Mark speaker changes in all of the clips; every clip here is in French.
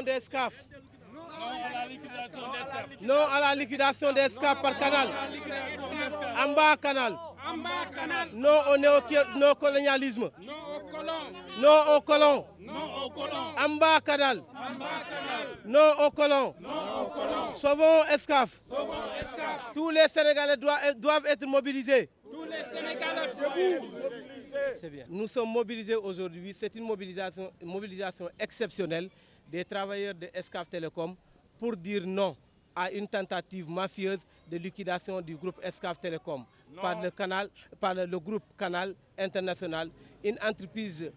Speaker 1: des SCAF.
Speaker 2: Non à la liquidation des SCAF par Canal. Amba Canal. Non au néocolonialisme. Non aux colons. Amba Canal. Non aux colons. Sauvons SCAF. Tous les Sénégalais doivent être mobilisés. C'est bien. Nous sommes mobilisés aujourd'hui. C'est une mobilisation exceptionnelle des travailleurs de SCAF Télécom pour dire non à une tentative mafieuse de liquidation du groupe SCAF Télécom par le groupe Canal International, une entreprise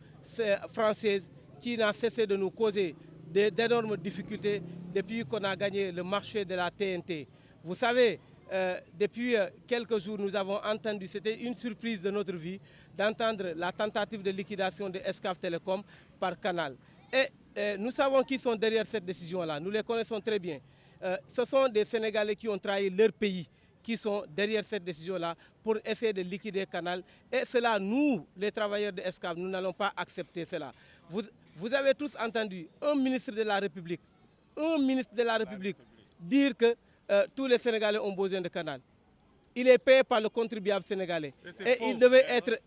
Speaker 2: française qui n'a cessé de nous causer d'énormes difficultés depuis qu'on a gagné le marché de la TNT. Vous savez, depuis quelques jours, nous avons entendu, c'était une surprise de notre vie, d'entendre la tentative de liquidation de SCAF Télécom par Canal. Et nous savons qui sont derrière cette décision-là, nous les connaissons très bien. Ce sont des Sénégalais qui ont trahi leur pays, qui sont derrière cette décision-là pour essayer de liquider Canal. Et cela, nous, les travailleurs de SCAF, nous n'allons pas accepter cela. Vous avez tous entendu un ministre de la République dire que tous les Sénégalais ont besoin de Canal. Il est payé par le contribuable sénégalais. Et il devait être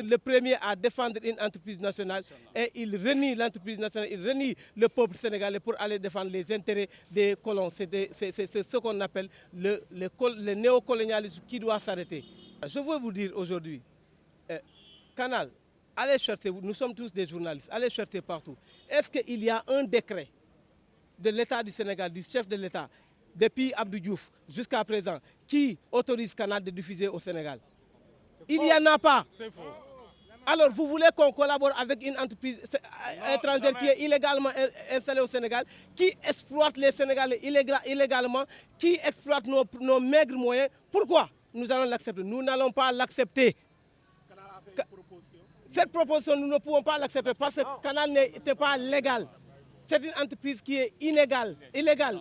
Speaker 2: le premier à défendre une entreprise nationale. Et il renie l'entreprise nationale, il renie le peuple sénégalais pour aller défendre les intérêts des colons. C'est ce qu'on appelle le néocolonialisme qui doit s'arrêter. Je veux vous dire aujourd'hui, Canal, allez chercher, nous sommes tous des journalistes, allez chercher partout. Est-ce qu'il y a un décret de l'État du Sénégal, du chef de l'État, depuis Abdou Diouf jusqu'à présent, qui autorise Canal de diffuser au Sénégal? Il n'y en a pas.
Speaker 3: C'est faux.
Speaker 2: Alors vous voulez qu'on collabore avec une entreprise étrangère qui est illégalement installée au Sénégal, qui exploite les Sénégalais illégalement, qui exploite nos maigres moyens? Pourquoi nous allons l'accepter? Nous n'allons pas l'accepter. Cette proposition, nous ne pouvons pas l'accepter parce que Canal n'était pas légal. C'est une entreprise qui est illégale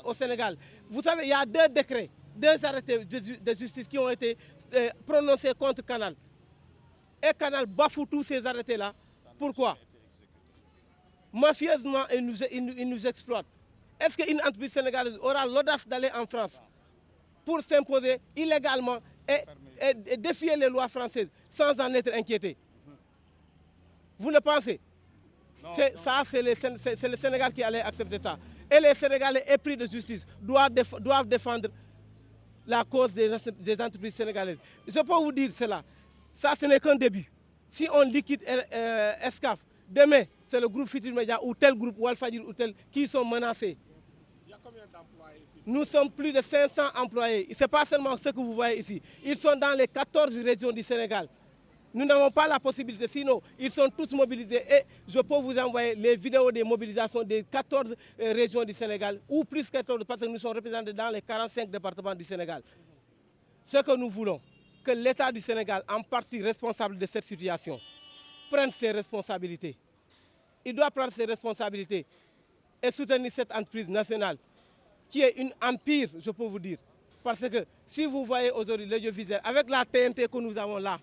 Speaker 2: au Sénégal. Vous savez, il y a deux décrets, deux arrêtés de justice qui ont été prononcés contre Canal. Et Canal bafoue tous ces arrêtés-là. Pourquoi? Mafieusement, ils nous exploitent. Est-ce qu'une entreprise sénégalaise aura l'audace d'aller en France pour s'imposer illégalement et défier les lois françaises sans en être inquiété? Vous le pensez? C'est le Sénégal qui allait accepter ça. Et les Sénégalais épris de justice doivent défendre la cause des entreprises sénégalaises. Je peux vous dire cela. Ça, ce n'est qu'un début. Si on liquide SCAF, demain, c'est le groupe Futurs Médias ou tel groupe, Walfadjri ou tel, qui sont menacés.
Speaker 3: Il y a combien d'employés ici?
Speaker 2: Nous sommes plus de 500 employés. Ce n'est pas seulement ce que vous voyez ici. Ils sont dans les 14 régions du Sénégal. Nous n'avons pas la possibilité, sinon ils sont tous mobilisés et je peux vous envoyer les vidéos des mobilisations des 14 régions du Sénégal, ou plus 14 parce que nous sommes représentés dans les 45 départements du Sénégal. Ce que nous voulons, que l'État du Sénégal, en partie responsable de cette situation, prenne ses responsabilités. Il doit prendre ses responsabilités et soutenir cette entreprise nationale qui est une empire, je peux vous dire. Parce que si vous voyez aujourd'hui l'audiovisuel, avec la TNT que nous avons là,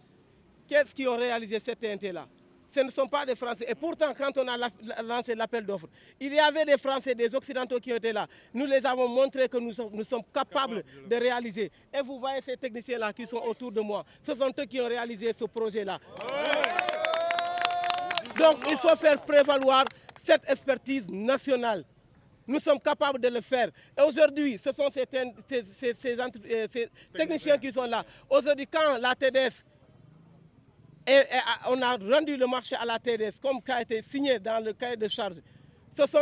Speaker 2: qu'est-ce qui ont réalisé cette TNT-là? Ce ne sont pas des Français. Et pourtant, quand on a lancé l'appel d'offres, il y avait des Français, des Occidentaux qui étaient là. Nous les avons montré que nous sommes capables de réaliser. Et vous voyez ces techniciens-là qui sont autour de moi. Ce sont eux qui ont réalisé ce projet-là. Donc, il faut faire prévaloir cette expertise nationale. Nous sommes capables de le faire. Et aujourd'hui, ce sont ces techniciens qui sont là. Aujourd'hui, quand la TDS... on a rendu le marché à la TDS comme qui a été signé dans le cahier de charge. Ce sont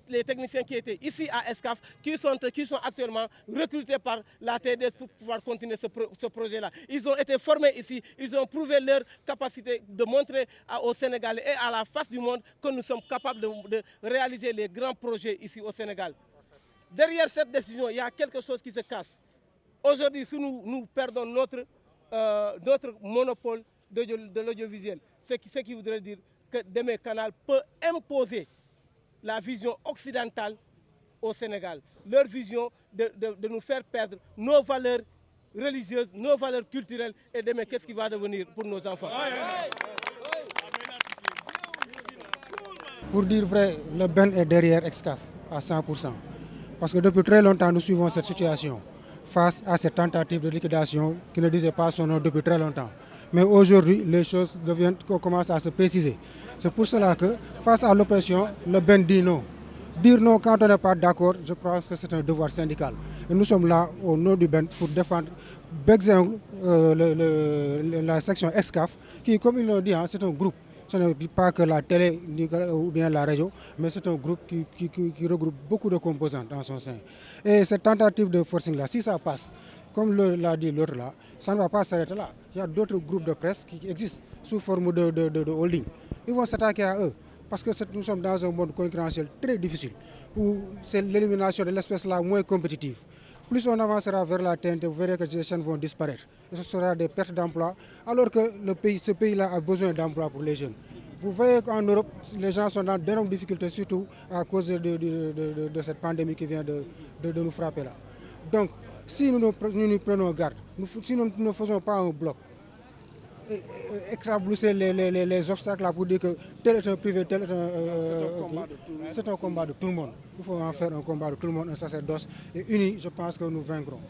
Speaker 2: les techniciens qui étaient ici à SCAF qui sont actuellement recrutés par la TDS pour pouvoir continuer ce projet-là. Ils ont été formés ici, ils ont prouvé leur capacité de montrer aux Sénégalais et à la face du monde que nous sommes capables de réaliser les grands projets ici au Sénégal. Derrière cette décision, il y a quelque chose qui se casse. Aujourd'hui, si nous perdons notre monopole de l'audiovisuel, ce qui voudrait dire que demain Canal peut imposer la vision occidentale au Sénégal, leur vision de nous faire perdre nos valeurs religieuses, nos valeurs culturelles, et demain qu'est-ce qui va devenir pour nos enfants?
Speaker 1: Pour dire vrai, le Ben est derrière Excaf à 100%. Parce que depuis très longtemps, nous suivons cette situation face à cette tentative de liquidation qui ne disait pas son nom depuis très longtemps. Mais aujourd'hui, les choses commencent à se préciser. C'est pour cela que, face à l'oppression, le Ben dit non. Dire non quand on n'est pas d'accord, je pense que c'est un devoir syndical. Et nous sommes là au nom du Ben pour défendre d'exemple la section ESCAF, qui, comme ils l'ont dit, c'est un groupe. Ce n'est pas que la télé ou bien la radio, mais c'est un groupe qui regroupe beaucoup de composantes dans son sein. Et cette tentative de forcing-là, si ça passe, comme l'a dit l'autre là, ça ne va pas s'arrêter là. Il y a d'autres groupes de presse qui existent sous forme de holding. Ils vont s'attaquer à eux. Parce que nous sommes dans un monde concurrentiel très difficile, où c'est l'élimination de l'espèce la moins compétitive. Plus on avancera vers la TNT, vous verrez que ces chaînes vont disparaître. Et ce sera des pertes d'emplois, alors que ce pays-là a besoin d'emplois pour les jeunes. Vous voyez qu'en Europe, les gens sont dans d'énormes difficultés, surtout à cause de cette pandémie qui vient de nous frapper là. Donc, si nous prenons garde, si nous ne faisons pas un bloc, éclabousser les obstacles là pour dire que tel est un privé, tel est c'est un combat de tout le monde. Il faut en faire un combat de tout le monde, un sacerdoce. Et unis, je pense que nous vaincrons.